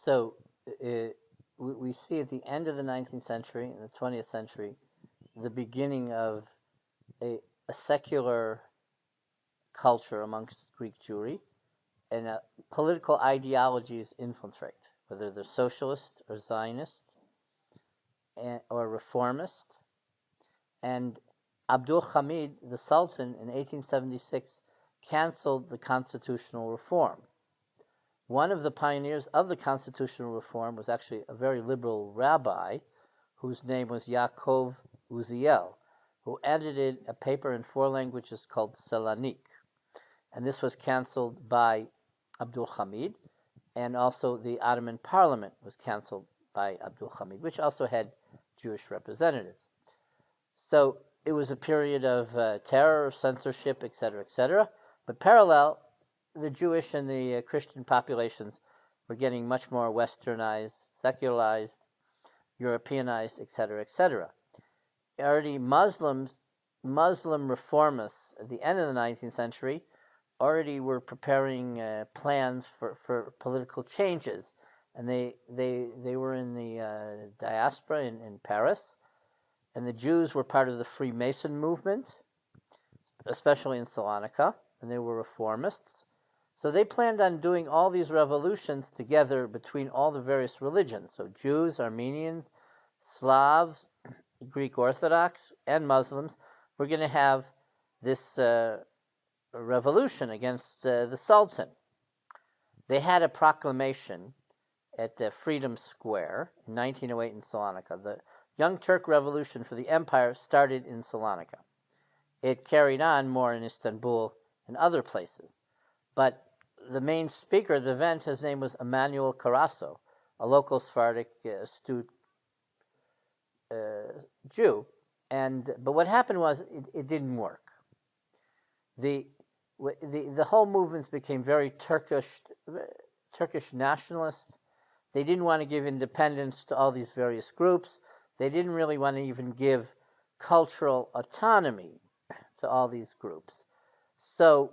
So we see at the end of the 19th century and the 20th century the beginning of a secular culture amongst Greek Jewry, and political ideologies infiltrate, whether they're socialist or Zionist or reformist. And Abdul Hamid, the Sultan, in 1876 canceled the constitutional reform. One of the pioneers of the constitutional reform was actually a very liberal rabbi whose name was Yaakov Uziel, who edited a paper in 4 languages called Selanik. And this was canceled by Abdul Hamid, and also the Ottoman Parliament was canceled by Abdul Hamid, which also had Jewish representatives. So it was a period of terror, censorship, etc., but parallel, the Jewish and the Christian populations were getting much more westernized, secularized, Europeanized, etc. Already Muslim reformists at the end of the 19th century already were preparing plans for political changes, and they were in the diaspora in Paris, and the Jews were part of the Freemason movement, especially in Salonika, and they were reformists. So they planned on doing all these revolutions together between all the various religions. So Jews, Armenians, Slavs, Greek Orthodox, and Muslims were going to have this revolution against the Sultan. They had a proclamation at the Freedom Square in 1908 in Salonika. The Young Turk Revolution for the Empire started in Salonika. It carried on more in Istanbul and other places. But the main speaker of the event, his name was Emmanuel Carasso, a local Sephardic astute Jew. But what happened was it didn't work. The whole movement became very Turkish nationalist. They didn't want to give independence to all these various groups. They didn't really want to even give cultural autonomy to all these groups. So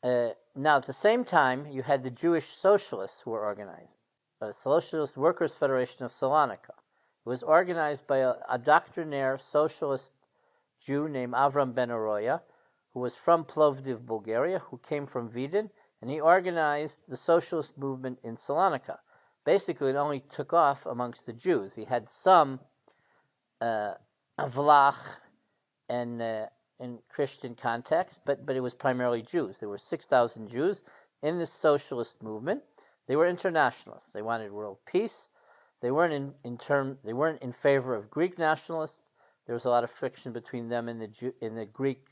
now at the same time, you had the Jewish socialists who were organized. The Socialist Workers' Federation of Salonika. It was organized by a doctrinaire socialist Jew named Avram Ben Aroya, who was from Plovdiv, Bulgaria, who came from Vidin, and he organized the socialist movement in Salonika. Basically, it only took off amongst the Jews. He had some Vlach and in Christian context, but it was primarily Jews. There were 6,000 Jews in this socialist movement. They were internationalists. They wanted world peace. They weren't they weren't in favor of Greek nationalists. There was a lot of friction between them and the Greek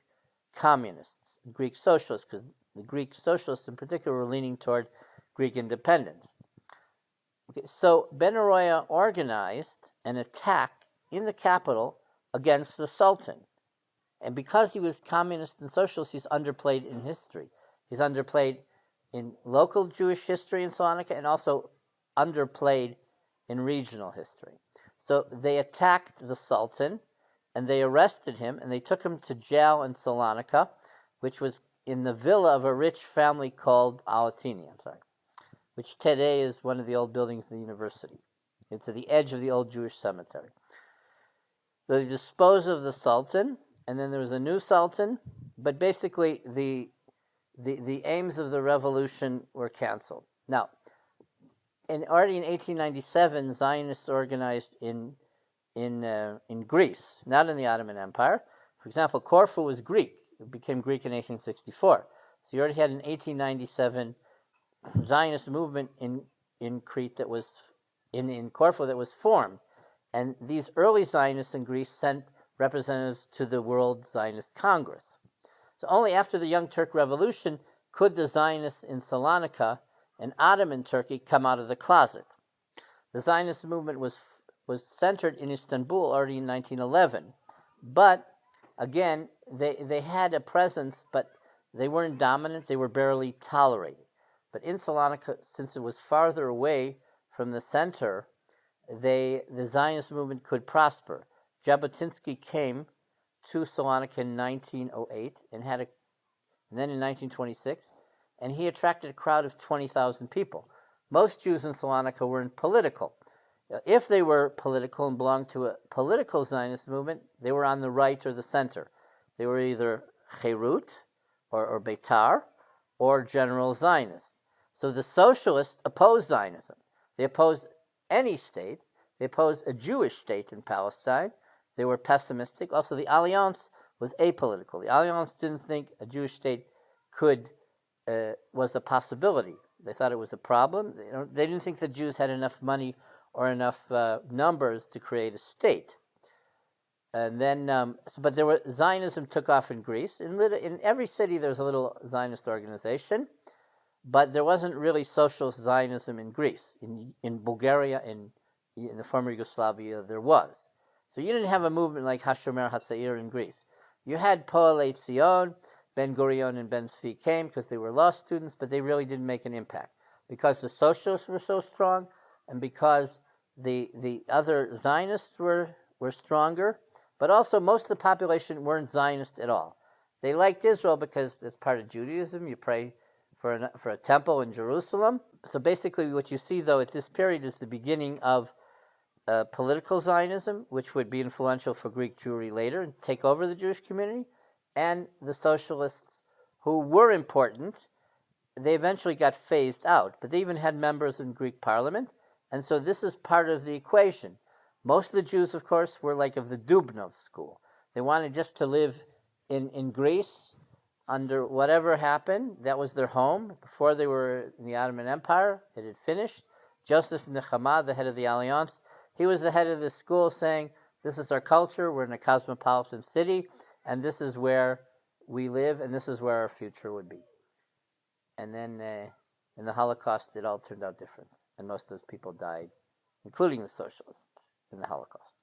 communists, Greek socialists, because the Greek socialists in particular were leaning toward Greek independence. Okay, so Ben Aroya organized an attack in the capital against the Sultan. And because he was communist and socialist, he's underplayed in history. He's underplayed in local Jewish history in Salonika and also underplayed in regional history. So they attacked the Sultan and they arrested him and they took him to jail in Salonika, which was in the villa of a rich family called Alatini, which today is one of the old buildings of the university. It's at the edge of the old Jewish cemetery. They disposed of the Sultan, and then there was a new Sultan, but basically the aims of the revolution were canceled. Now, already in 1897, Zionists organized in Greece, not in the Ottoman Empire. For example, Corfu was Greek. It became Greek in 1864. So you already had an 1897 Zionist movement in Crete that was in Corfu that was formed. And these early Zionists in Greece sent representatives to the World Zionist Congress. So only after the Young Turk Revolution could the Zionists in Salonika and Ottoman Turkey come out of the closet. The Zionist movement was centered in Istanbul already in 1911. But again, they had a presence, but they weren't dominant. They were barely tolerated. But in Salonika, since it was farther away from the center, the Zionist movement could prosper. Jabotinsky came to Salonika in 1908 and then in 1926, and he attracted a crowd of 20,000 people. most Jews in Salonika weren't political. If they were political and belonged to a political Zionist movement, they were on the right or the center. They were either Cherut or Beitar or General Zionist. So the socialists opposed Zionism. They opposed any state. They opposed a Jewish state in Palestine. They were pessimistic. Also, the Alliance was apolitical. The Alliance didn't think a Jewish state was a possibility. They thought it was a problem. They didn't think the Jews had enough money or enough numbers to create a state. And then, but Zionism took off in Greece. In every city, there was a little Zionist organization, but there wasn't really socialist Zionism in Greece. In Bulgaria, in the former Yugoslavia, there was. So you didn't have a movement like Hashomer Hatzair in Greece. You had Poalei Zion, Ben Gurion and Ben Zvi came because they were law students, but they really didn't make an impact because the socialists were so strong, and because the other Zionists were stronger. But also, most of the population weren't Zionist at all. They liked Israel because it's part of Judaism. You pray for a temple in Jerusalem. So basically, what you see, though, at this period is the beginning of political Zionism, which would be influential for Greek Jewry later and take over the Jewish community, and the socialists, who were important. They eventually got phased out, but they even had members in Greek parliament, and so this is part of the equation. Most of the Jews, of course, were like of the Dubnov school. They wanted just to live in Greece under whatever happened. That was their home. Before they were in the Ottoman Empire, it had finished. Joseph Nechama, the head of the Alliance, he was the head of the school, saying, this is our culture, we're in a cosmopolitan city, and this is where we live, and this is where our future would be. And then in the Holocaust, it all turned out different, and most of those people died, including the socialists in the Holocaust.